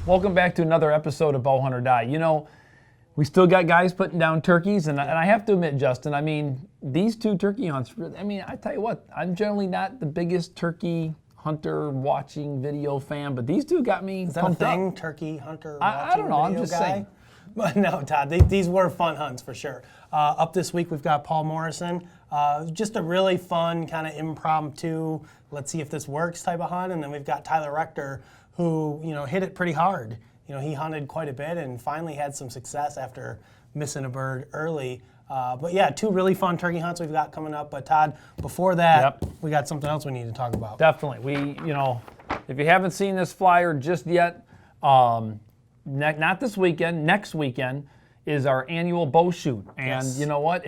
Welcome back to another episode of Bow Hunt or Die. You know, we still got guys putting down turkeys, and I have to admit, Justin, I mean, these two turkey hunts, I mean, I tell you what, I'm generally not the biggest turkey hunter watching video fan, but these two got me pumped up. Thing, turkey hunter I don't know, video I'm just guy? saying. But no, Todd, these were fun hunts for sure. Up this week, we've got Paul Morrison. Just a really fun kind of impromptu, let's see if this works type of hunt. And then we've got Tyler Rector, who, you know, hit it pretty hard. You know, he hunted quite a bit and finally had some success after missing a bird early. But yeah, two really fun turkey hunts we've got coming up. But Todd, before that, we got something else we need to talk about. Definitely. You know, if you haven't seen this flyer just yet, not this weekend, next weekend is our annual bow shoot. And you know what?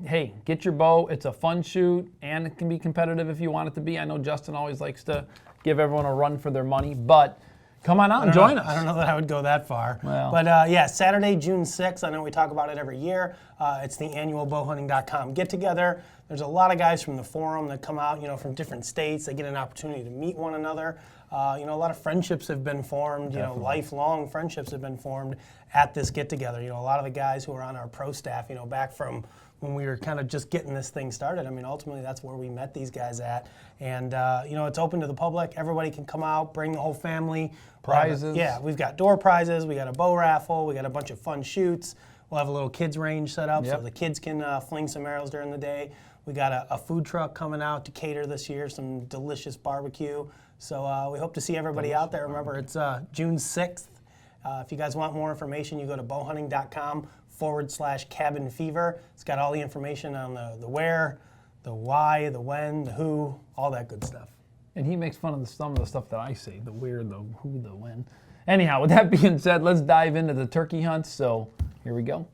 Hey, get your bow. It's a fun shoot, and it can be competitive if you want it to be. I know Justin always likes to give everyone a run for their money, but come on out and join us. I don't know that I would go that far. Well. But yeah, Saturday, June 6th, I know we talk about it every year. It's the annual bowhunting.com get-together. There's a lot of guys from the forum that come out, you know, from different states. They get an opportunity to meet one another. You know, a lot of friendships have been formed, you know, lifelong friendships have been formed at this get-together. You know, a lot of the guys who are on our pro staff, you know, back from when we were kind of just getting this thing started. I mean, ultimately, that's where we met these guys at. And, you know, it's open to the public. Everybody can come out, bring the whole family. Prizes. Yeah, we've got door prizes. We got a bow raffle. We got a bunch of fun shoots. We'll have a little kids range set up so the kids can fling some arrows during the day. We got a food truck coming out to cater this year, some delicious barbecue. So we hope to see everybody out there. Remember, it's June 6th. If you guys want more information, you go to bowhunting.com/cabin fever. It's got all the information on the where, the why, the when, the who, all that good stuff. And he makes fun of some of the stuff that I say, the where, the who, the when. Anyhow, with that being said, let's dive into the turkey hunts. So here we go.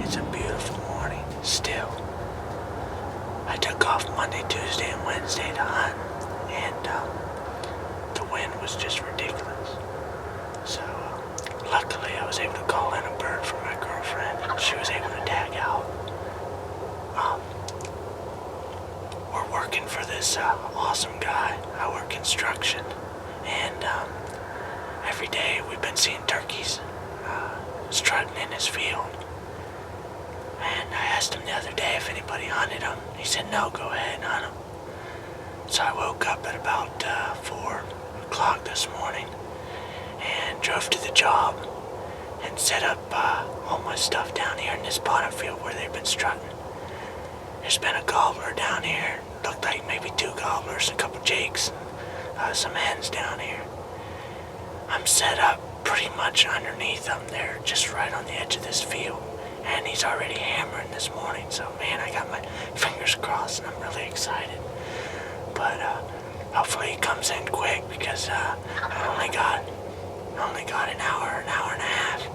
It's a beautiful morning still. I took off Monday, Tuesday, and Wednesday to hunt, and the wind was just ridiculous. So luckily I was able to call in a bird from my girlfriend, and she was able to tag out. We're working for this awesome guy. I work construction, and every day we've been seeing turkeys strutting in his field. And I asked him the other day if anybody hunted him. He said, no, go ahead and hunt him. So I woke up at about 4 o'clock this morning and drove to the job and set up all my stuff down here in this bottom field where they've been strutting. There's been a gobbler down here. Looked like maybe 2 gobblers, a couple jakes, and some hens down here. I'm set up pretty much underneath them. They're just right on the edge of this field. And he's already hammering this morning, so man, I got my fingers crossed and I'm really excited. But hopefully he comes in quick because I only got an hour and a half,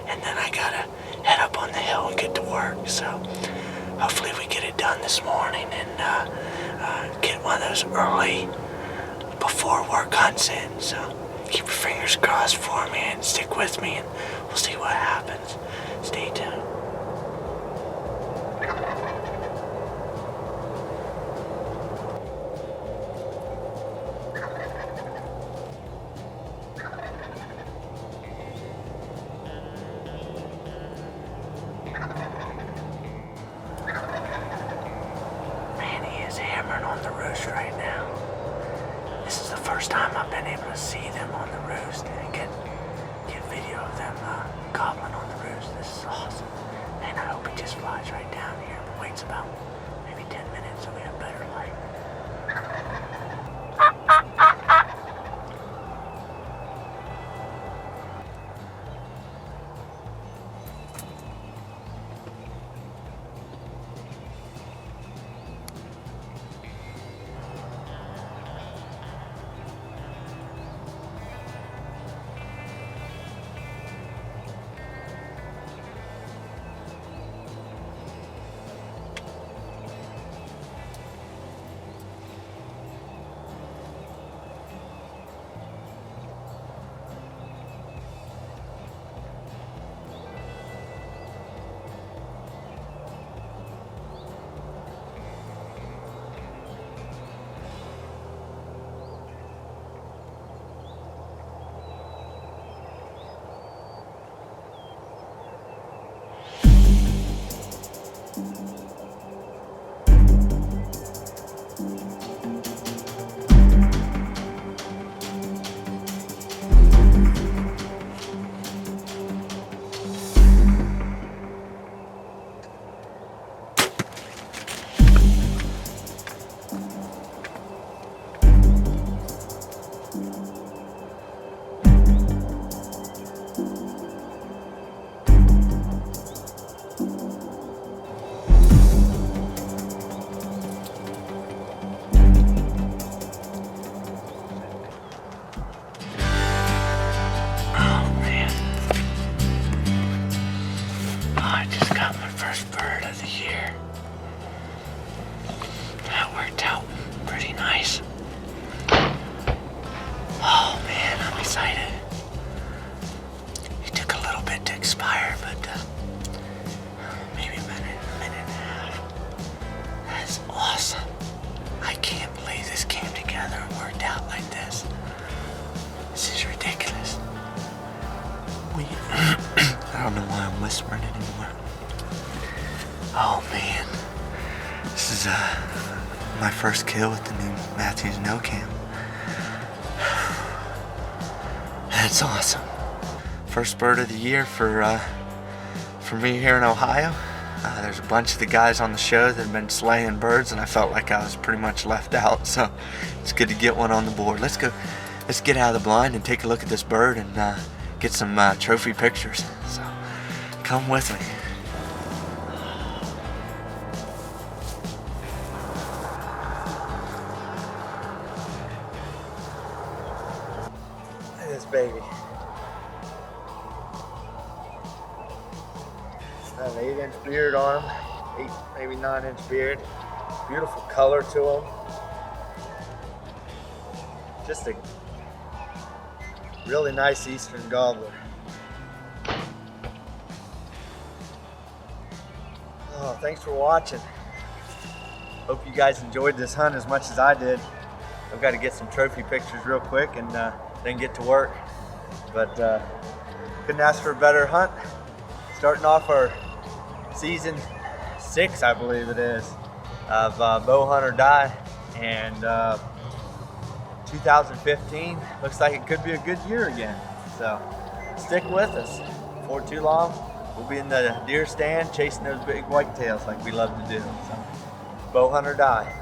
and then I gotta head up on the hill and get to work. So hopefully we get it done this morning and get one of those early before work hunts in. So keep your fingers crossed for me and stick with me, and we'll see what happens. Stay tuned. Man, he is hammering on the roost right now. This is the first time I've been able to see them on the roost and get video of them gobbling on the roost. This is awesome. Man, I hope he just flies right down here and waits about maybe 10 minutes so we have better light. nice. Oh man, I'm excited. It took a little bit to expire, but maybe a minute and a half. That's awesome. I can't believe this came together and worked out like this. This is ridiculous. I don't know why I'm whispering anymore. Oh man, this is my first kill with the new Matthews no cam. That's awesome. First bird of the year for me here in Ohio. There's a bunch of the guys on the show that have been slaying birds, and I felt like I was pretty much left out. So it's good to get one on the board. Let's get out of the blind and take a look at this bird and get some trophy pictures. So come with me. Look at this baby. Got an 8-inch beard on him, 8, maybe 9-inch beard. Beautiful color to him. Just a really nice eastern gobbler. Oh, thanks for watching. Hope you guys enjoyed this hunt as much as I did. I've got to get some trophy pictures real quick and then get to work. But couldn't ask for a better hunt. Starting off our season 6, I believe it is, of Bowhunt or Die. And 2015 looks like it could be a good year again. So stick with us. Before too long, we'll be in the deer stand chasing those big whitetails like we love to do. So Bowhunt or Die.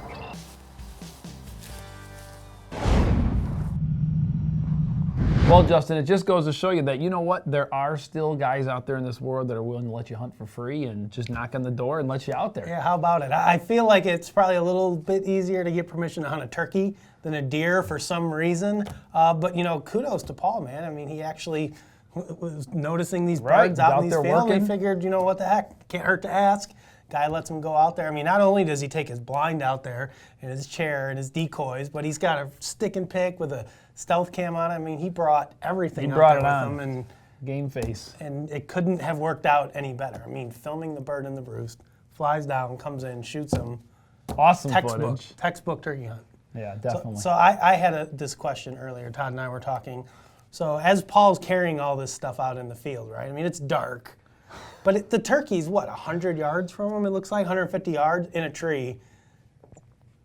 Well, Justin, it just goes to show you that, you know what, there are still guys out there in this world that are willing to let you hunt for free and just knock on the door and let you out there. Yeah, how about it? I feel like it's probably a little bit easier to get permission to hunt a turkey than a deer for some reason. But, you know, kudos to Paul, man. I mean, he actually was noticing these birds out in these fields and figured, you know what the heck, can't hurt to ask. Guy lets him go out there. I mean, not only does he take his blind out there and his chair and his decoys, but he's got a stick and pick with a stealth cam on it. I mean, he brought everything out there with him, and game face. And it couldn't have worked out any better. I mean, filming the bird in the roost, flies down, comes in, shoots him. Awesome footage. Textbook turkey hunt. Yeah, definitely. So I had this question earlier. Todd and I were talking. So as Paul's carrying all this stuff out in the field, right? I mean, it's dark. But the turkey's, what, 100 yards from him, it looks like? 150 yards in a tree.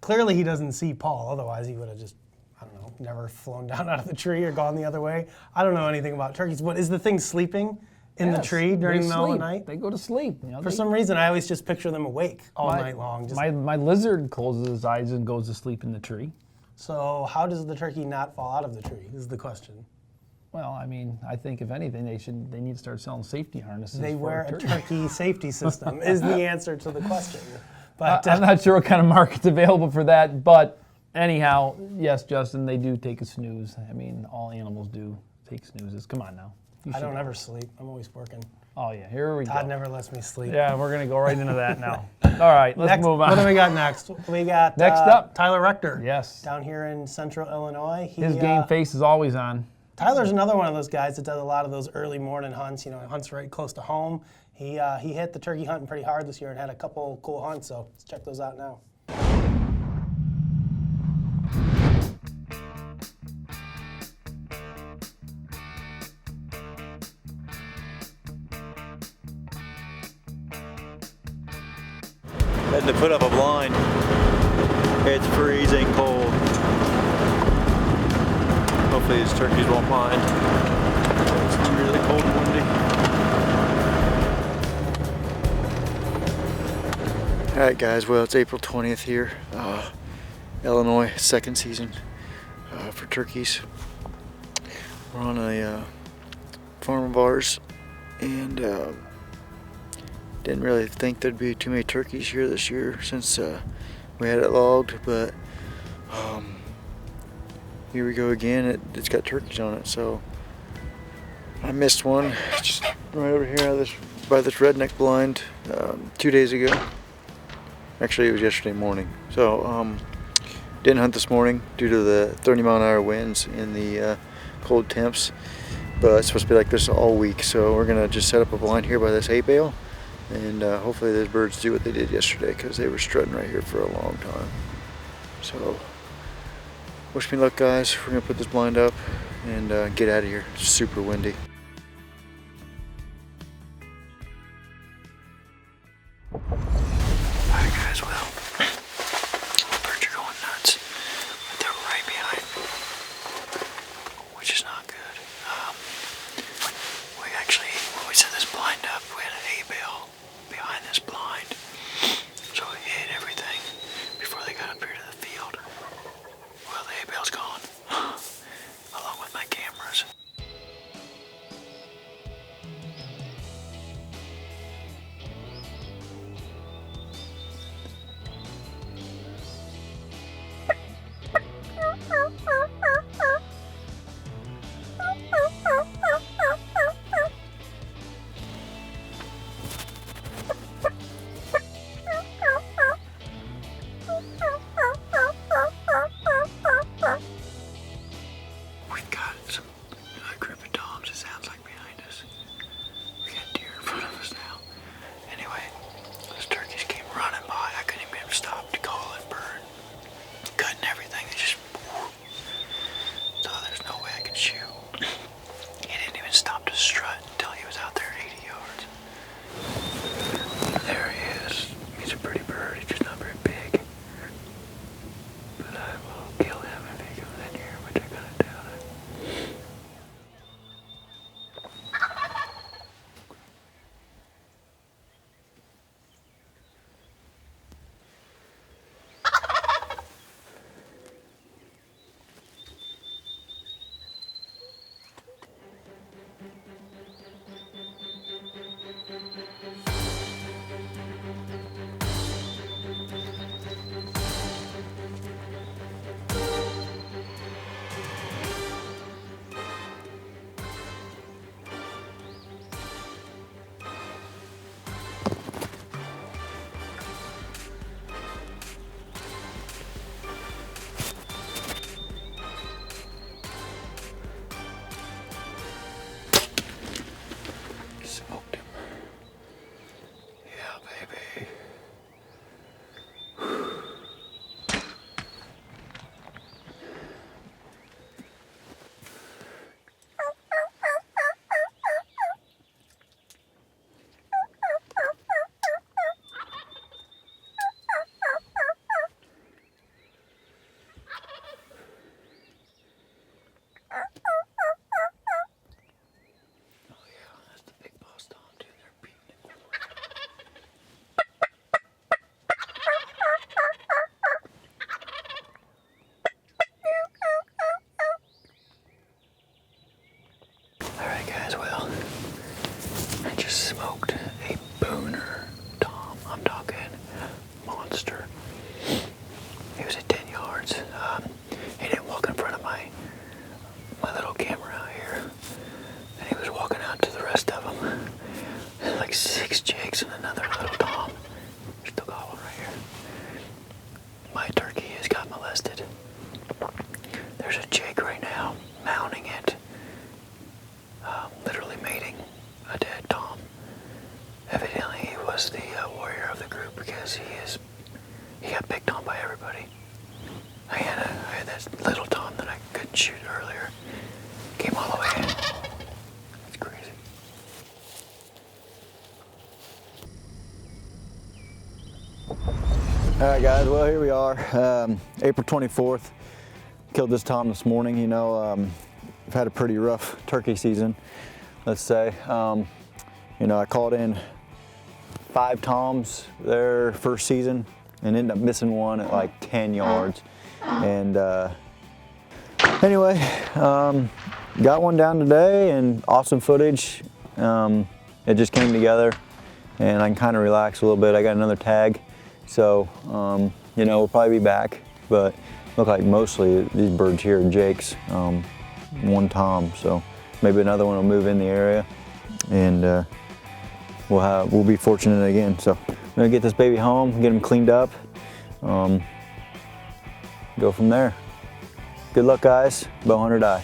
Clearly he doesn't see Paul. Otherwise he would have just, I don't know, never flown down out of the tree or gone the other way. I don't know anything about turkeys. But is the thing sleeping in the tree during the middle of the night? They go to sleep. You know, For some reason, I always just picture them awake all night long. My lizard closes his eyes and goes to sleep in the tree. So how does the turkey not fall out of the tree is the question. Well, I mean, I think if anything, they need to start selling safety harnesses. They wear a turkey safety system is the answer to the question. But I'm not sure what kind of market's available for that. But anyhow, yes, Justin, they do take a snooze. I mean, all animals do take snoozes. Come on now. I don't ever sleep. I'm always working. Oh, yeah, here we go. Todd never lets me sleep. Yeah, we're going to go right into that now. All right, let's move on. What do we got next? We got next up, Tyler Rector. Yes. Down here in central Illinois. His game face is always on. Tyler's another one of those guys that does a lot of those early morning hunts. You know, hunts right close to home. He hit the turkey hunting pretty hard this year and had a couple cool hunts, so let's check those out now. Had to put up a blind. It's freezing cold. Hopefully these turkeys won't mind. It's really cold and windy. Alright guys, well it's April 20th here. Illinois, second season for turkeys. We're on a farm of ours and didn't really think there'd be too many turkeys here this year since we had it logged, but here we go again. It's got turkeys on it, so I missed one just right over here by this redneck blind 2 days ago. Actually, it was yesterday morning. So Didn't hunt this morning due to the 30-mile-an-hour winds and the cold temps, but it's supposed to be like this all week. So we're gonna just set up a blind here by this hay bale, and hopefully those birds do what they did yesterday, because they were strutting right here for a long time. So wish me luck, guys. We're gonna put this blind up and get out of here. It's super windy. Alright guys, well, birds are going nuts, but they're right behind me, which is not good. When we set this blind up, we had a hay bale behind this blind, so it hit everything before they got up here to the field. Well, the hay bale's gone, along with my cameras. He got picked on by everybody. I had that little Tom that I couldn't shoot earlier. Came all the way in. That's crazy. All right, guys. Well, here we are. April 24th. Killed this Tom this morning. You know, I've had a pretty rough turkey season, let's say. You know, I called in 5 toms their first season and ended up missing one at like 10 yards. And anyway, got one down today and awesome footage. It just came together and I can kind of relax a little bit. I got another tag. So, you know, we'll probably be back, but look like mostly these birds here are Jake's, one Tom. So maybe another one will move in the area and we'll be fortunate again. So I'm gonna get this baby home, get him cleaned up. But go from there. Good luck, guys. Bow hunt or die.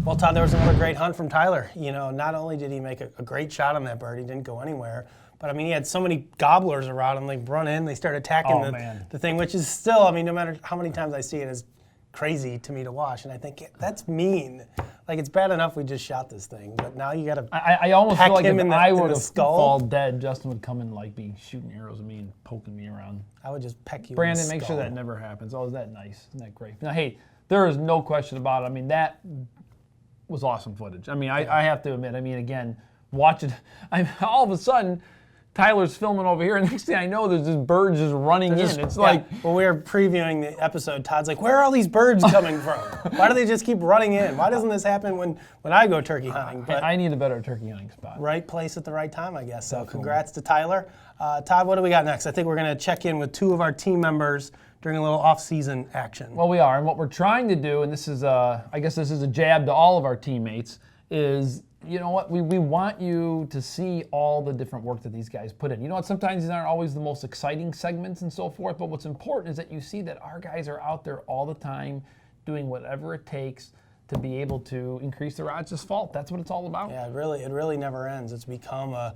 Well, Todd, there was another great hunt from Tyler. You know, not only did he make a great shot on that bird, he didn't go anywhere, but I mean, he had so many gobblers around him. They run in, they start attacking the thing, which is still, I mean, no matter how many times I see it, is crazy to me to watch. And I think that's mean. Like, it's bad enough we just shot this thing, but now you got to. I almost feel like if I would have skull. fall dead, Justin would come and like be shooting arrows at me and poking me around. I would just peck you. Brandon, in the make skull. sure that never happens. Oh, is that nice? Isn't that great? Now, hey, there is no question about it. I mean, that was awesome footage. I mean, I have to admit, I mean, again, watch it. All of a sudden, Tyler's filming over here, and next thing I know, there's just birds just running in. It's like, when we were previewing the episode, Todd's like, where are all these birds coming from? Why do they just keep running in? Why doesn't this happen when I go turkey hunting? But I need a better turkey hunting spot. right place at the right time, I guess. So congrats to Tyler. Todd, what do we got next? I think we're going to check in with 2 of our team members during a little off-season action. Well, we are, and what we're trying to do, and this is, I guess this is a jab to all of our teammates, is, you know what, we want you to see all the different work that these guys put in. You know what, sometimes these aren't always the most exciting segments and so forth, but what's important is that you see that our guys are out there all the time doing whatever it takes to be able to increase their odds of fault. That's what it's all about. Yeah, it really never ends. It's become a,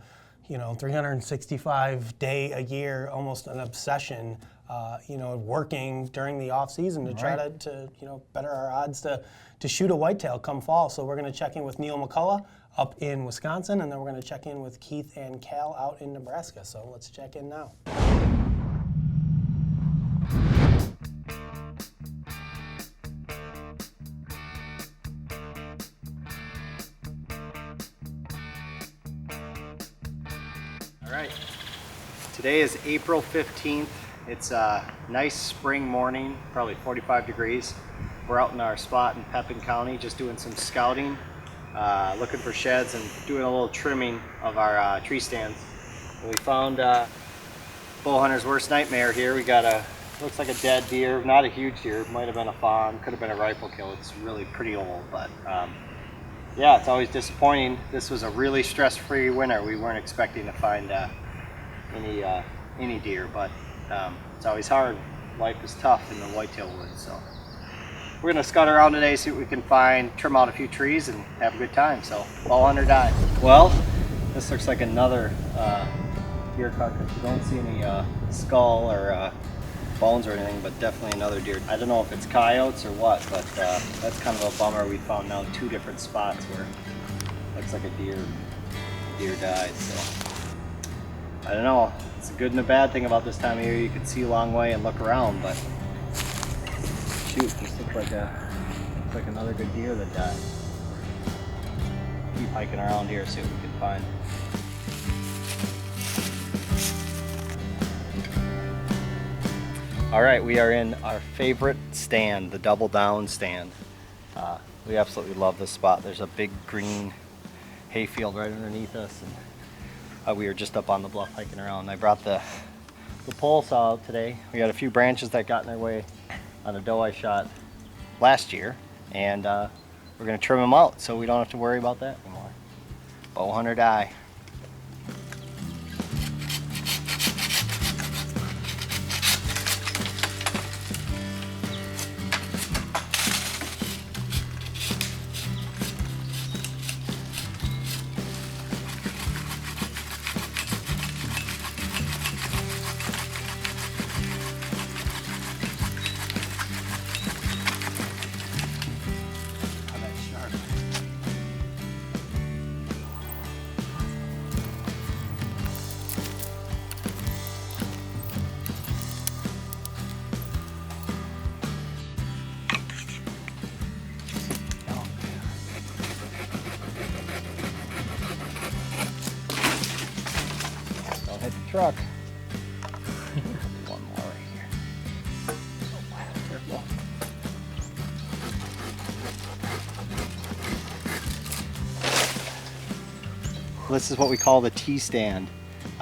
365 day a year, almost an obsession, working during the off season to try to better our odds to shoot a whitetail come fall. So we're going to check in with Neil McCullough up in Wisconsin, and then we're going to check in with Keith and Cal out in Nebraska. So let's check in now. All right, today is April 15th. It's a nice spring morning, probably 45 degrees. We're out in our spot in Pepin County just doing some scouting, looking for sheds and doing a little trimming of our tree stands. We found bow hunter's worst nightmare here. We got looks like a dead deer, not a huge deer, might have been a fawn, could have been a rifle kill. It's really pretty old, but yeah, it's always disappointing. This was a really stress-free winter. We weren't expecting to find any deer, but it's always hard. Life is tough in the whitetail woods, so we're gonna scout around today, see what we can find, trim out a few trees, and have a good time. So, bow hunt or die. Well, this looks like another deer carcass. You don't see any skull or bones or anything, but definitely another deer. I don't know if it's coyotes or what, but that's kind of a bummer. We found now 2 different spots where it looks like a deer died. So I don't know. It's a good and a bad thing about this time of year. You can see a long way and look around, but shoot, this looks like another good deer that died. Keep hiking around here, see what we can find. All right, we are in our favorite stand, the Double Down stand. We absolutely love this spot. There's a big green hayfield right underneath us, and we were just up on the bluff hiking around. I brought the pole saw out today. We had a few branches that got in our way on a doe I shot last year, and we're gonna trim them out so we don't have to worry about that anymore. Bow hunt or die. Truck. One more right here. Oh, wow, careful. This is what we call the T-stand.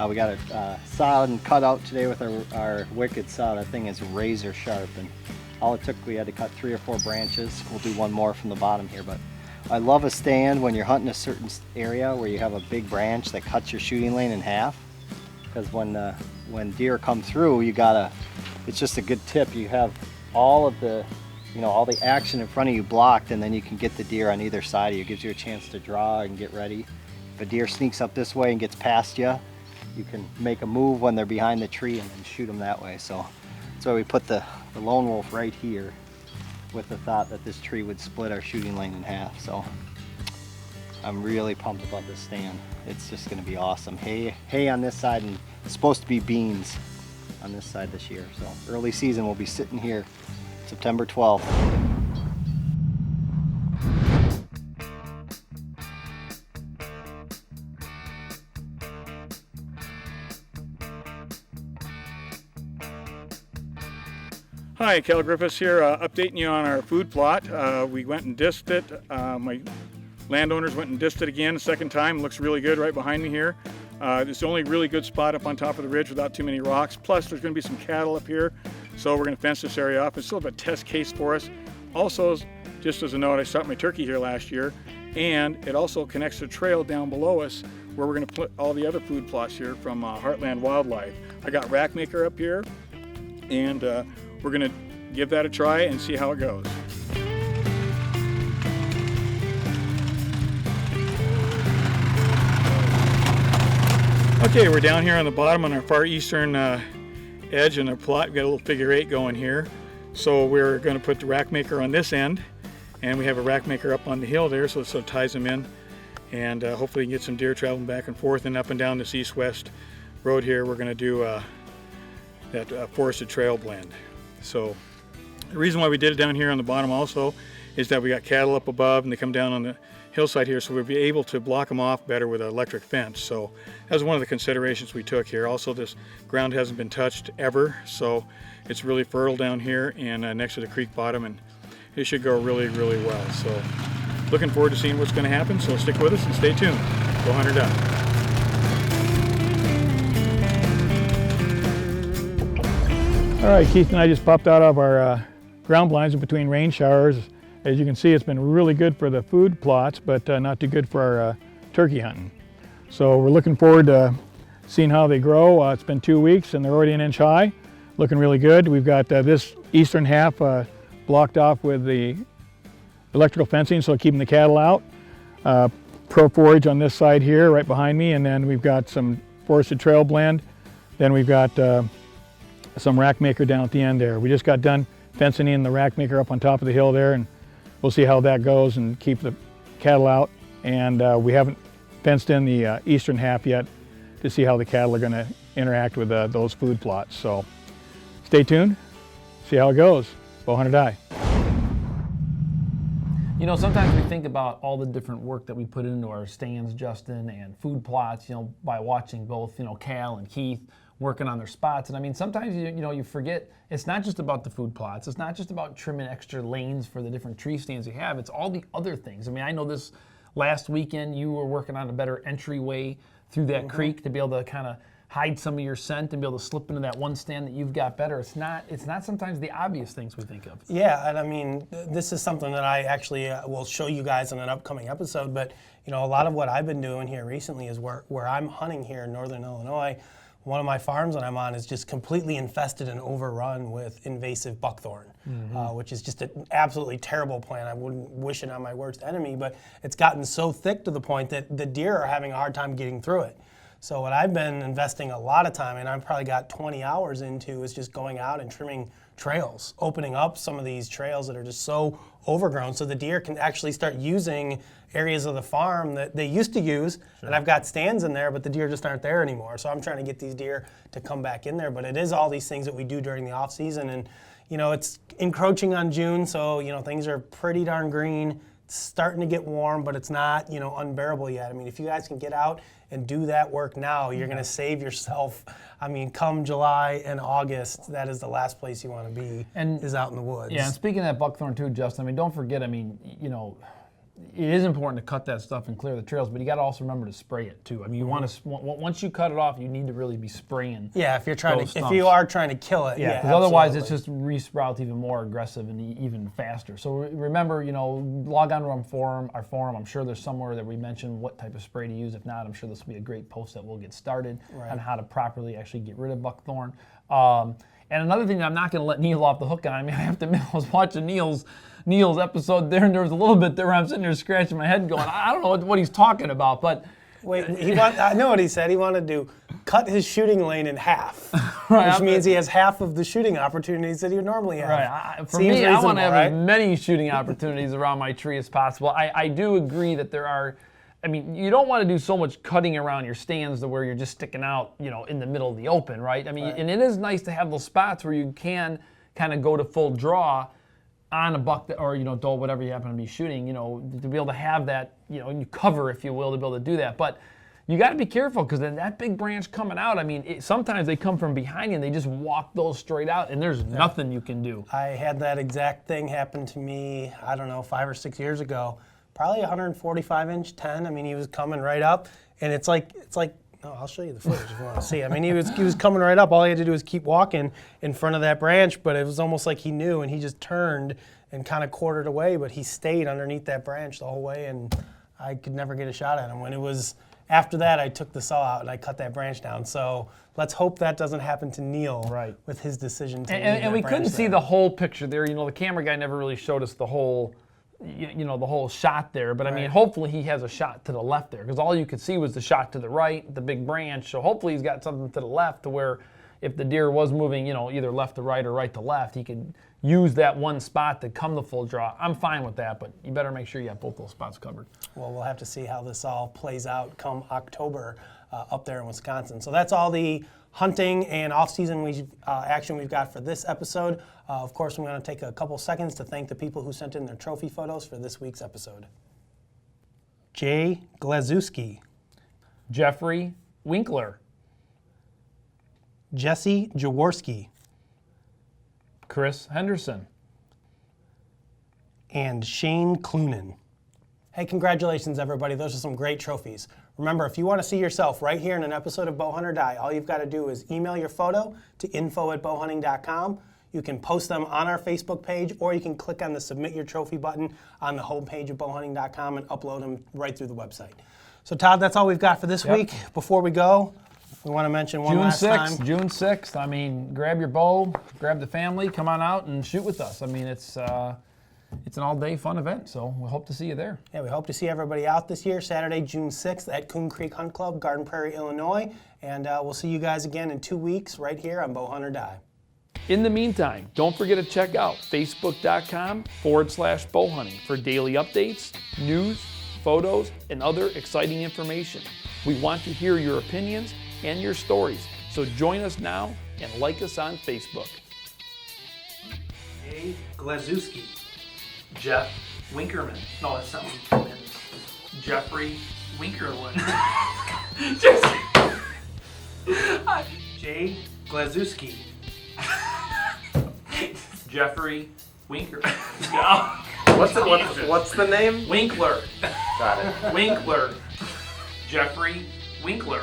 We got it sawed and cut out today with our wicked saw. That thing is razor sharp, and all it took, we had to cut 3 or 4 branches. We'll do one more from the bottom here, but I love a stand when you're hunting a certain area where you have a big branch that cuts your shooting lane in half. because when deer come through, it's just a good tip. You have all of the, all the action in front of you blocked, and then you can get the deer on either side of you. It gives you a chance to draw and get ready. If a deer sneaks up this way and gets past you, you can make a move when they're behind the tree and then shoot them that way. So that's why we put the lone wolf right here, with the thought that this tree would split our shooting lane in half. So I'm really pumped about this stand. It's just going to be awesome. Hay on this side, and it's supposed to be beans on this side this year. So early season, we'll be sitting here September 12th. Hi, Cal Griffiths here, updating you on our food plot. We went and dissed it. My landowners went and dissed it again a second time. Looks really good right behind me here. It's the only really good spot up on top of the ridge without too many rocks. Plus, there's going to be some cattle up here, so we're going to fence this area off. It's sort of a test case for us. Also, just as a note, I shot my turkey here last year, and it also connects to the trail down below us where we're going to put all the other food plots here from Heartland Wildlife. I got Rackmaker up here, and we're going to give that a try and see how it goes. Okay, we're down here on the bottom on our far eastern edge in our plot. We've got a little figure 8 going here. So we're going to put the Rackmaker on this end, and we have a Rackmaker up on the hill there, so it ties them in. And hopefully we can get some deer traveling back and forth and up and down this east-west road here. We're going to do that forested trail blend. So the reason why we did it down here on the bottom also is that we got cattle up above and they come down on the hillside here, so we'll be able to block them off better with an electric fence. So that was one of the considerations we took here. Also, this ground hasn't been touched ever, so it's really fertile down here and next to the creek bottom, and it should go really, really well. So looking forward to seeing what's going to happen, so stick with us and stay tuned. Bowhunter Duck. All right, Keith and I just popped out of our ground blinds in between rain showers. As you can see, it's been really good for the food plots, but not too good for our turkey hunting. So we're looking forward to seeing how they grow. It's been 2 weeks and they're already an inch high, looking really good. We've got this eastern half blocked off with the electrical fencing, so keeping the cattle out. Pro forage on this side here, right behind me, and then we've got some forested trail blend. Then we've got some Rackmaker down at the end there. We just got done fencing in the Rackmaker up on top of the hill there, and we'll see how that goes and keep the cattle out. And we haven't fenced in the eastern half yet to see how the cattle are going to interact with those food plots. So stay tuned, see how it goes. Bowhunter Die. You know, sometimes we think about all the different work that we put into our stands, Justin, and food plots, by watching both, Cal and Keith working on their spots. And I mean, sometimes you forget it's not just about the food plots. It's not just about trimming extra lanes for the different tree stands you have. It's all the other things. I mean, I know this last weekend you were working on a better entryway through that creek to be able to kind of hide some of your scent and be able to slip into that one stand that you've got better. It's not sometimes the obvious things we think of. Yeah, and I mean, this is something that I actually will show you guys in an upcoming episode, but a lot of what I've been doing here recently is where I'm hunting here in northern Illinois. One of my farms that I'm on is just completely infested and overrun with invasive buckthorn, which is just an absolutely terrible plant. I wouldn't wish it on my worst enemy, but it's gotten so thick to the point that the deer are having a hard time getting through it. So what I've been investing a lot of time, and I've probably got 20 hours into, is just going out and trimming trails, opening up some of these trails that are just so overgrown so the deer can actually start using areas of the farm that they used to use. Sure. And I've got stands in there, but the deer just aren't there anymore. So I'm trying to get these deer to come back in there. But it is all these things that we do during the off season. And, it's encroaching on June, so, things are pretty darn green. It's starting to get warm, but it's not, unbearable yet. I mean, if you guys can get out and do that work now, you're going to save yourself. I mean, come July and August, that is the last place you want to be, is out in the woods. Yeah, and speaking of that buckthorn too, Justin, I mean, don't forget, it is important to cut that stuff and clear the trails, but you got to also remember to spray it too. I mean, you want to once you cut it off, you need to really be spraying. Yeah, if you're trying those to, if stumps. you are trying to kill it. Yeah, Yeah, because otherwise it's absolutely. just resprouts even more aggressive and even faster. So remember, log on to our forum. I'm sure there's somewhere that we mentioned what type of spray to use. If not, I'm sure this will be a great post that we'll get started on how to properly actually get rid of buckthorn. And another thing that I'm not going to let Neil off the hook on. I mean, I have to admit, I was watching Neil's episode there, and there was a little bit there where I'm sitting there scratching my head going, I don't know what he's talking about, but... Wait, I know what he said. He wanted to cut his shooting lane in half, Right, which means he has half of the shooting opportunities that he would normally have. Right. For Seems me, I want to reasonable, have right? as many shooting opportunities around my tree as possible. I do agree that there are... I mean, you don't want to do so much cutting around your stands to where you're just sticking out, in the middle of the open, right? I mean, and it is nice to have those spots where you can kind of go to full draw on a buck or doe, whatever you happen to be shooting, to be able to have that, you cover, if you will, to be able to do that. But you got to be careful because then that big branch coming out, I mean, sometimes they come from behind you and they just walk those straight out, and there's nothing you can do. I had that exact thing happen to me, I don't know, 5 or 6 years ago. Probably 145-inch 10. I mean, he was coming right up, and it's like. Oh, I'll show you the footage if you want to see. I mean, he was coming right up. All he had to do was keep walking in front of that branch, but it was almost like he knew, and he just turned and kind of quartered away. But he stayed underneath that branch the whole way, and I could never get a shot at him. When it was after that, I took the saw out and I cut that branch down. So let's hope that doesn't happen to Neil with his decision to leave And that we branch couldn't see there. the whole picture there. The camera guy never really showed us the whole. The whole shot there, but I mean, hopefully he has a shot to the left there, because all you could see was the shot to the right, the big branch. So hopefully he's got something to the left to where if the deer was moving, either left to right or right to left, he could use that one spot to come the full draw. I'm fine with that, but you better make sure you have both those spots covered. Well, we'll have to see how this all plays out come October up there in Wisconsin. So that's all the hunting and off-season action we've got for this episode. Of course, I'm going to take a couple seconds to thank the people who sent in their trophy photos for this week's episode. Jay Glazewski, Jeffrey Winkler, Jesse Jaworski, Chris Henderson, and Shane Clunan. Hey, congratulations, everybody. Those are some great trophies. Remember, if you want to see yourself right here in an episode of Bowhunt or Die, all you've got to do is email your photo to info@bowhunting.com. You can post them on our Facebook page, or you can click on the Submit Your Trophy button on the homepage of bowhunting.com and upload them right through the website. So, Todd, that's all we've got for this week. Before we go, we want to mention one last time. June 6th. I mean, grab your bow, grab the family, come on out and shoot with us. I mean, it's an all-day fun event, so we hope to see you there. Yeah, we hope to see everybody out this year, Saturday, June 6th at Coon Creek Hunt Club, Garden Prairie, Illinois. And we'll see you guys again in 2 weeks right here on Bowhunt or Die. In the meantime, don't forget to check out facebook.com/bowhunting for daily updates, news, photos, and other exciting information. We want to hear your opinions and your stories, so join us now and like us on Facebook. Jay Glazewski. Jeff Winkerman. No, that's something. Jeffrey Winkerlin. Jay Glazewski. Jeffrey Winker. What's the name? Winkler. Got it. Winkler. Jeffrey Winkler.